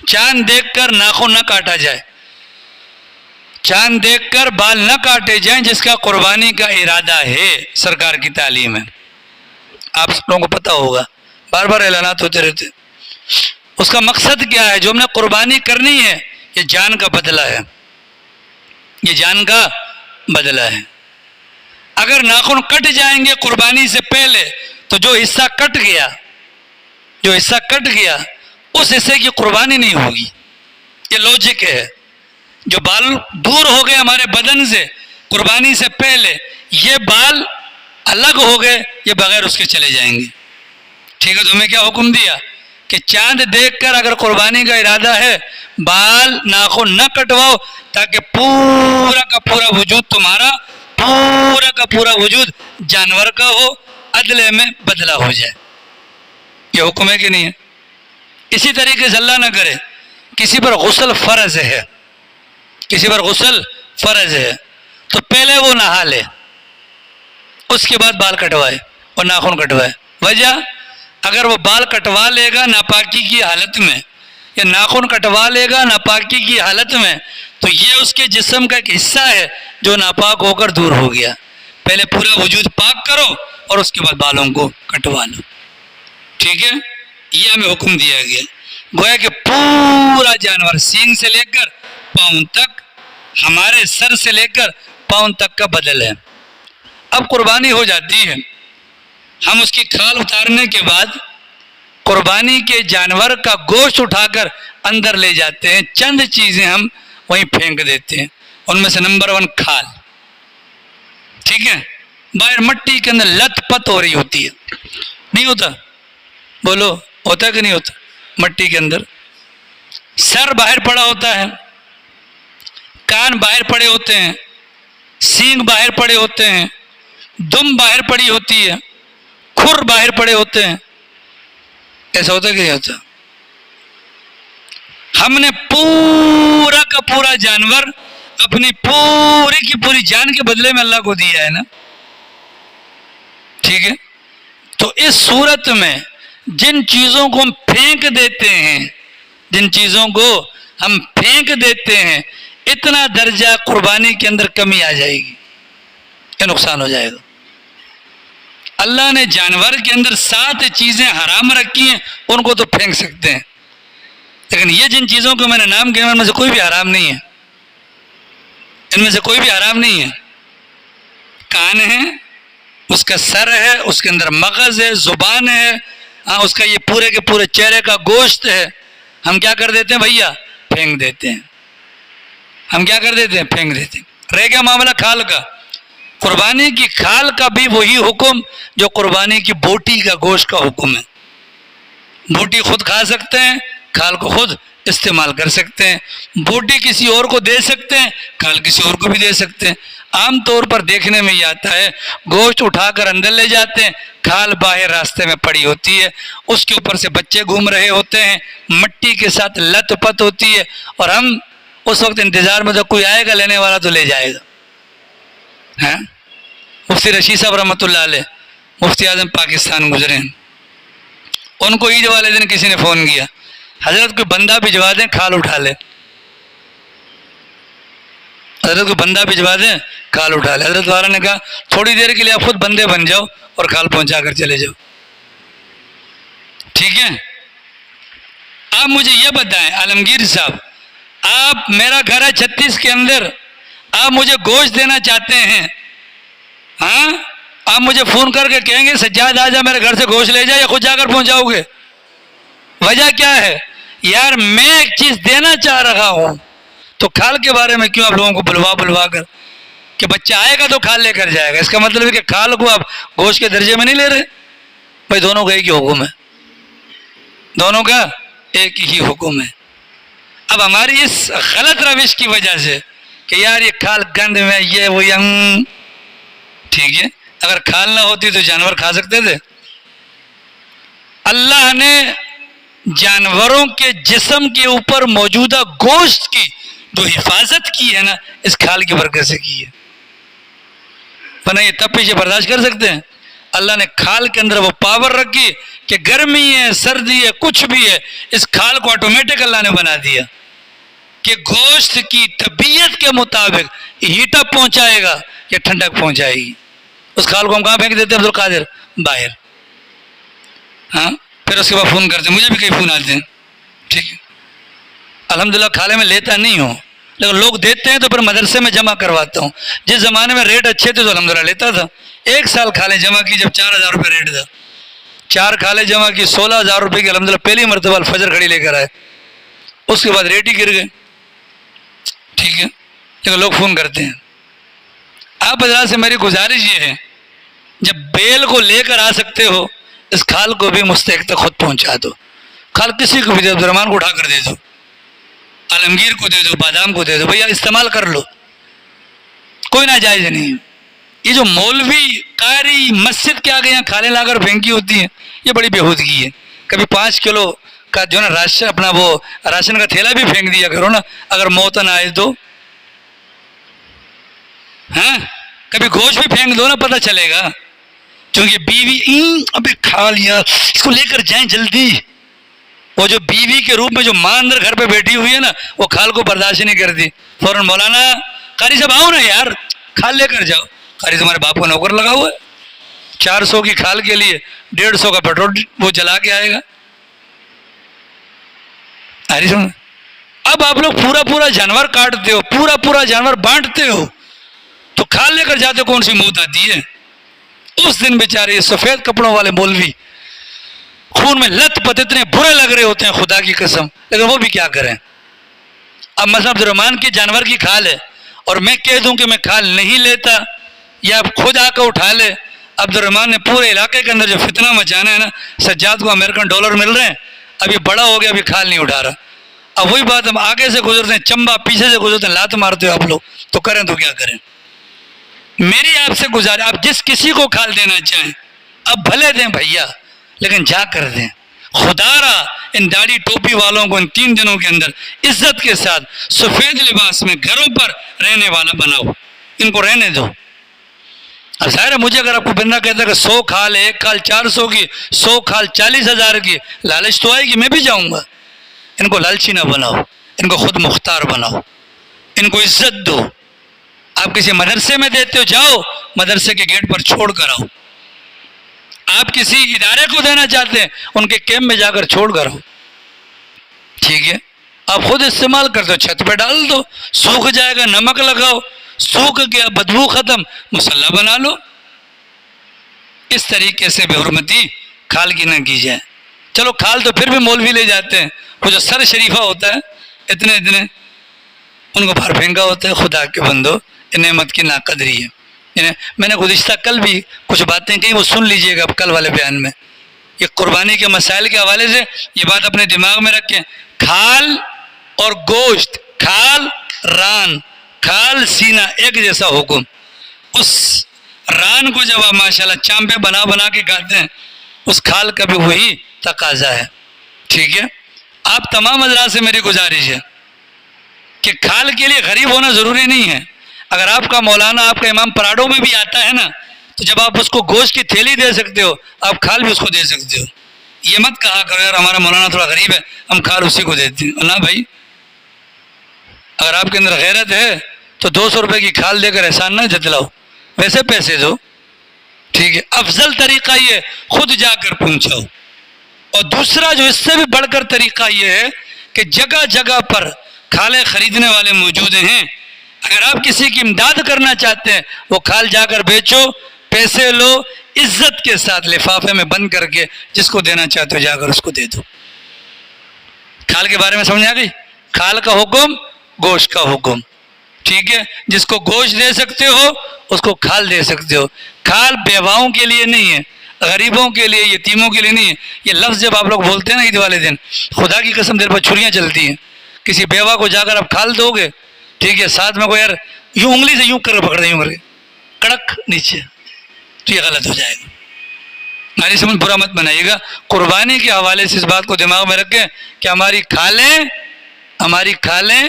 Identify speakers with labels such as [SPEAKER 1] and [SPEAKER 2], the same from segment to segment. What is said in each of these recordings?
[SPEAKER 1] چاند دیکھ کر ناخن نہ کاٹا جائے، چاند دیکھ کر بال نہ کاٹے جائیں جس کا قربانی کا ارادہ ہے، سرکار کی تعلیم ہے، آپ سب لوگوں کو پتہ ہوگا، بار بار اعلانات ہوتے رہتے۔ اس کا مقصد کیا ہے؟ جو ہم نے قربانی کرنی ہے یہ جان کا بدلہ ہے، یہ جان کا بدلہ ہے۔ اگر ناخن کٹ جائیں گے قربانی سے پہلے تو جو حصہ کٹ گیا، جو حصہ کٹ گیا اس حصے کی قربانی نہیں ہوگی، یہ لوجک ہے۔ جو بال دور ہو گئے ہمارے بدن سے قربانی سے پہلے، یہ بال الگ ہو گئے، یہ بغیر اس کے چلے جائیں گے، ٹھیک ہے؟ تو ہمیں کیا حکم دیا کہ چاند دیکھ کر اگر قربانی کا ارادہ ہے بال ناخن نہ کٹواؤ، تاکہ پورا کا پورا وجود تمہارا، پورا کا پورا وجود جانور کا ہو، عدلے میں بدلہ ہو جائے۔ یہ حکم ہے کہ نہیں ہے؟ اسی طریقے سے اللہ نہ کرے کسی پر غسل فرض ہے، کسی پر غسل فرض ہے تو پہلے وہ نہا لے، اس کے بعد بال کٹوائے اور ناخن کٹوائے۔ وجہ اگر وہ بال کٹوا لے گا ناپاکی کی حالت میں یا ناخن کٹوا لے گا ناپاکی کی حالت میں تو یہ اس کے جسم کا ایک حصہ ہے جو ناپاک ہو کر دور ہو گیا۔ پہلے پورا وجود پاک کرو اور اس کے بعد بالوں کو کٹوا لو، ٹھیک ہے؟ یہ ہمیں حکم دیا گیا، گویا کہ پورا جانور سینگ سے لے کر پاؤں تک، ہمارے سر سے لے کر پاؤں تک کا بدل ہے۔ اب قربانی ہو جاتی ہے، ہم اس کی کھال اتارنے کے بعد قربانی کے جانور کا گوشت اٹھا کر اندر لے جاتے ہیں، چند چیزیں ہم وہیں پھینک دیتے ہیں، ان میں سے نمبر 1 کھال، ٹھیک ہے؟ باہر مٹی کے اندر لت پت ہو رہی ہوتی ہے، نہیں ہوتا؟ بولو ہوتا ہے کہ نہیں ہوتا؟ مٹی کے اندر سر باہر پڑا ہوتا ہے، کان باہر پڑے ہوتے ہیں، سینگ باہر پڑے ہوتے ہیں، دم باہر پڑی ہوتی ہے، کھر باہر پڑے ہوتے ہیں، ایسا ہوتا ہے کہ نہیں ہوتا؟ ہم نے پورا کا پورا جانور اپنی پوری کی پوری جان کے بدلے میں اللہ کو دیا ہے نا، ٹھیک ہے؟ تو اس صورت میں جن چیزوں کو ہم پھینک دیتے ہیں، جن چیزوں کو ہم پھینک دیتے ہیں، اتنا درجہ قربانی کے اندر کمی آ جائے گی، یہ نقصان ہو جائے گا۔ اللہ نے جانور کے اندر 7 چیزیں حرام رکھی ہیں، ان کو تو پھینک سکتے ہیں، لیکن یہ جن چیزوں کو میں نے نام کیا ان میں سے کوئی بھی حرام نہیں ہے، ان میں سے کوئی بھی حرام نہیں ہے۔ کان ہے، اس کا سر ہے، اس کے اندر مغز ہے، زبان ہے، اس کا یہ پورے کے پورے چہرے کا گوشت ہے، ہم کیا کر دیتے ہیں بھیا؟ پھینک دیتے ہیں، ہم کیا کر دیتے ہیں؟ پھینک دیتے ہیں۔ رہ گیا معاملہ کھال کا، قربانی کی کھال کا بھی وہی حکم جو قربانی کی بوٹی کا گوشت کا حکم ہے۔ بوٹی خود کھا سکتے ہیں، کھال کو خود استعمال کر سکتے ہیں، بوٹی کسی اور کو دے سکتے ہیں، کھال کسی اور کو بھی دے سکتے ہیں۔ عام طور پر دیکھنے میں یہ آتا ہے گوشت اٹھا کر اندر لے جاتے ہیں، کھال باہر راستے میں پڑی ہوتی ہے، اس کے اوپر سے بچے گھوم رہے ہوتے ہیں، مٹی کے ساتھ لت پت ہوتی ہے، اور ہم اس وقت انتظار میں تو کوئی آئے گا لینے والا تو لے جائے گا۔ مفتی رشید صاحب رحمۃ اللہ علیہ مفتی اعظم پاکستان گزرے ہیں، ان کو عید والے دن کسی نے فون کیا، حضرت کوئی بندہ بھجوا دیں کھال اٹھا لے، حضرت کو بندہ بھجوا دیں کھال اٹھا لے۔ حضرت والا نے کہا تھوڑی دیر کے لیے آپ خود بندے بن جاؤ اور کھال پہنچا کر چلے جاؤ، ٹھیک ہے؟ آپ مجھے یہ بتائیں عالمگیر صاحب، آپ، میرا گھر ہے 36 کے اندر، آپ مجھے گوشت دینا چاہتے ہیں، ہاں؟ آپ مجھے فون کر کے کہیں گے سجاد آ جا میرے گھر سے گوشت لے جا، یا خود جا کر پہنچاؤ گے؟ وجہ کیا ہے؟ یار میں ایک چیز دینا چاہ رہا ہوں، تو کھال کے بارے میں کیوں آپ لوگوں کو بلوا کر کہ بچہ آئے گا تو کھال لے کر جائے گا؟ اس کا مطلب ہے کہ کھال کو آپ گوشت کے درجے میں نہیں لے رہے؟ بھائی دونوں کا ایک ہی حکم ہے، دونوں کا ایک ہی حکم ہے۔ اب ہماری اس غلط روش کی وجہ سے کہ یار یہ کھال گند میں یہ وہ ٹھیک ہے، اگر کھال نہ ہوتی تو جانور کھا سکتے تھے؟ اللہ نے جانوروں کے جسم کے اوپر موجودہ گوشت کی جو حفاظت کی ہے نا، اس کھال کی برکت سے کی ہے، ورنہ یہ تپش برداشت کر سکتے ہیں؟ اللہ نے کھال کے اندر وہ پاور رکھی کہ گرمی ہے سردی ہے کچھ بھی ہے اس کھال کو آٹومیٹک اللہ نے بنا دیا کہ گوشت کی طبیعت کے مطابق ہیٹ اپ پہنچائے گا یا ٹھنڈک پہنچائے گی. اس کھال کو ہم کہاں پھینک دیتے ہیں عبدالقادر؟ باہر. ہاں پھر اس کے بعد فون کرتے ہیں, مجھے بھی کئی فون آتے ہیں, ٹھیک ہے الحمدللہ کھالے میں لیتا نہیں ہوں لیکن لوگ دیتے ہیں تو پھر مدرسے میں جمع کرواتا ہوں. جس زمانے میں ریٹ اچھے تھے تو الحمدللہ لیتا تھا. 1 سال کھالے جمع کی جب 4,000 روپے ریٹ تھا, 4 کھالے جمع کی 16,000 روپے کی الحمدللہ پہلی مرتبہ الفجر گھڑی لے کر آئے. اس کے بعد ریٹ ہی گر گئے, ٹھیک ہے لیکن لوگ فون کرتے ہیں. آپ حضرات سے میری گزارش یہ ہے جب بیل کو لے کر آ سکتے ہو اس کھال کو بھی مستحق تک خود پہنچا دو. کھال کسی کو بھی دے دو, عبدالرحمان کو اٹھا کر دے دو, عالمگیر کو دے دو, بادام کو دے دو, بھیا استعمال کر لو, کوئی ناجائز نہیں. یہ جو مولوی قاری مسجد کے آگے یہاں کھالیں لا کر پھینکی ہوتی ہیں یہ بڑی بےہودگی ہے. کبھی 5 کلو کا جو نا راشن اپنا وہ راشن کا تھیلا بھی پھینک دیا کرو نا اگر موت نہ آئے تو. ہاں کبھی گوشت بھی پھینک دو نا پتہ چلے گا. کیونکہ بیوی ابھی کھا لیا اس کو لے کر جائیں جلدی. وہ جو بیوی کے روپ میں جو ماں اندر گھر پہ بیٹھی ہوئی ہے نا وہ کھال کو برداشت نہیں کرتی. فوراً مولانا قاری صاحب آؤ نا یار کھال لے کر جاؤ. قاری تمہارے باپ کا نوکر لگا ہوا ہے, 400 کی کھال کے لیے 150 کا پیٹرول وہ جلا کے آئے گا. اب آپ لوگ پورا جانور کاٹتے ہو, پورا جانور بانٹتے ہو تو کھال لے کر جاتے کون سی موت آتی ہے. اس دن بیچارے یہ سفید کپڑوں والے مولوی خون میں لت پت اتنے برے لگ رہے ہوتے ہیں خدا کی قسم, لیکن وہ بھی کیا کریں. اب مثلا عبدالرحمان کی جانور کی کھال ہے اور میں کہہ دوں کہ میں کھال نہیں لیتا یا خود آ کر اٹھا لے. عبدالرحمان نے پورے علاقے کے اندر جو فتنہ مچانا ہے نا, سجاد کو امریکن ڈالر مل رہے ہیں, ابھی بڑا ہو گیا ابھی کھال نہیں اٹھا رہا. اب وہی بات ہم آگے سے گزرتے ہیں چمبا, پیچھے سے گزرتے ہیں لات مارتے ہو آپ لوگ, تو کریں تو کیا کریں. میری آپ سے گزارش, آپ جس کسی کو کھال دینا چاہیں اب بھلے دیں بھیا لیکن جا کر دیں. خدا را ان داڑھی ٹوپی والوں کو ان 3 دنوں کے اندر عزت کے ساتھ سفید لباس میں گھروں پر رہنے والا بناؤ, ان کو رہنے دو. اب ظاہر ہے مجھے اگر آپ کو بندہ کہتا ہے کہ 100 کھال ہے, 1 کھال 400 کی, 100 کھال 40,000 کی, لالچ تو آئے گی, میں بھی جاؤں گا. ان کو لالچی نہ بناؤ, ان کو خود مختار بناؤ, ان کو عزت دو. آپ کسی مدرسے میں دیتے ہو جاؤ مدرسے کے گیٹ پر چھوڑ کر آؤ. آپ کسی ادارے کو دینا چاہتے ہیں ان کے کیمپ میں جا کر چھوڑ کر آؤ, ٹھیک ہے. آپ خود استعمال کر دو, چھت پہ ڈال دو, سوکھ جائے گا, نمک لگاؤ, سوکھ گیا بدبو ختم, مصلی بنا لو. اس طریقے سے بے حرمتی کھال کی نہ کی جائے. چلو کھال تو پھر بھی مولوی لے جاتے ہیں, وہ جو سر شریفہ ہوتا ہے اتنے ان کو باہر پھینکا ہوتا ہے. خدا کے بندو نعمت کی ناقدری ہے. میں نے گزشتہ کل بھی کچھ باتیں کہیں وہ سن لیجئے گا اب کل والے بیان میں. یہ قربانی کے مسائل کے حوالے سے یہ بات اپنے دماغ میں رکھیں. کھال اور گوشت, کھال ران, کھال سینہ ایک جیسا حکم. اس ران کو جب آپ ماشاءاللہ چامپے بنا کے کھاتے ہیں اس کھال کا بھی وہی تقاضا ہے, ٹھیک ہے. آپ تمام حضرات سے میری گزارش ہے کہ کھال کے لیے غریب ہونا ضروری نہیں ہے. اگر آپ کا مولانا آپ کا امام پراڈو میں بھی آتا ہے نا تو جب آپ اس کو گوشت کی تھیلی دے سکتے ہو آپ کھال بھی اس کو دے سکتے ہو. یہ مت کہا کرو یار ہمارا مولانا تھوڑا غریب ہے ہم کھال اسی کو دیتے ہیں. اللہ بھائی اگر آپ کے اندر غیرت ہے تو 200 روپے کی کھال دے کر احسان نہ جتلاؤ, ویسے پیسے دو, ٹھیک ہے. افضل طریقہ یہ خود جا کر پہنچاؤ. اور دوسرا جو اس سے بھی بڑھ کر طریقہ یہ ہے کہ جگہ جگہ پر کھالیں خریدنے والے موجود ہیں. اگر آپ کسی کی امداد کرنا چاہتے ہیں وہ کھال جا کر بیچو, پیسے لو, عزت کے ساتھ لفافے میں بند کر کے جس کو دینا چاہتے ہو جا کر اس کو دے دو. کھال کے بارے میں سمجھ آ گئی. کھال کا حکم, گوشت کا حکم, ٹھیک ہے. جس کو گوشت دے سکتے ہو اس کو کھال دے سکتے ہو. کھال بیواؤں کے لیے نہیں ہے, غریبوں کے لیے, یتیموں کے لیے نہیں ہے. یہ لفظ جب آپ لوگ بولتے ہیں نا عید والے دن, خدا کی قسم دیر پر چھریاں چلتی ہیں. کسی بیوہ کو جا کر آپ کھال دو گے, ٹھیک ہے, ساتھ میں کوئی یار یوں انگلی سے یوں کر پکڑ دیں, یوں کر کے کڑک نیچے, تو یہ غلط ہو جائے گا. ہماری سمجھ برا مت بنائیے گا. قربانی کے حوالے سے اس بات کو دماغ میں رکھیں کہ ہماری کھالیں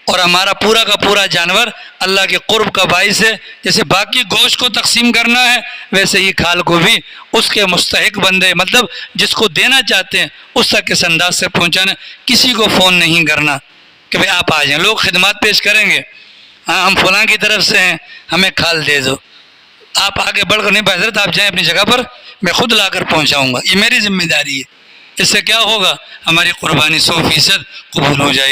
[SPEAKER 1] اور ہمارا پورا کا پورا جانور اللہ کے قرب کا باعث ہے. جیسے باقی گوشت کو تقسیم کرنا ہے ویسے ہی کھال کو بھی اس کے مستحق بندے مطلب جس کو دینا چاہتے ہیں اس تک اس انداز سے پہنچانا. کسی کو فون نہیں کرنا کہ بھئی آپ آ جائیں. لوگ خدمات پیش کریں گے, ہاں ہم فلاں کی طرف سے ہیں ہمیں کھال دے دو. آپ آگے بڑھ کر نہیں بھائی حضرت آپ جائیں اپنی جگہ پر, میں خود لا کر پہنچاؤں گا, یہ میری ذمہ داری ہے. اس سے کیا ہوگا, ہماری قربانی 100% قبول ہو جائے گی.